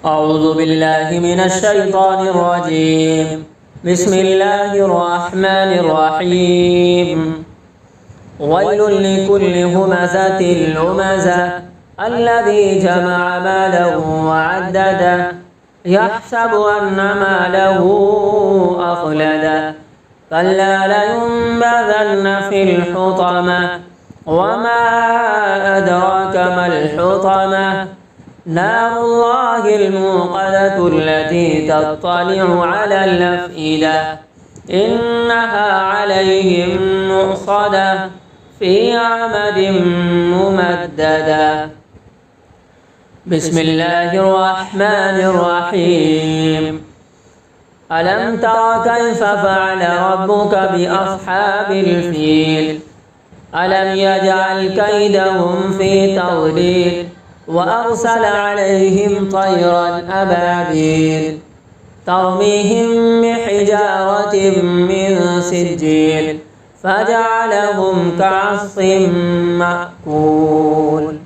أعوذ بالله من الشيطان الرجيم. بسم الله الرحمن الرحيم. ويل لكل همزة لمزة الذي جمع ماله وعدده يحسب أن ماله أخلده كلا لينبذن في الحطمة وما أدراك ما الحطمة نار الله الموقدة التي تطلع على الأفئدة إنها عليهم مؤصدة في عمد ممددة. بسم الله الرحمن الرحيم. ألم تر كيف فعل ربك بأصحاب الفيل ألم يجعل كيدهم في تضليل وأرسل عليهم طيرا أبابيل ترميهم بحجارة من سجيل فجعلهم كعصف مأكول.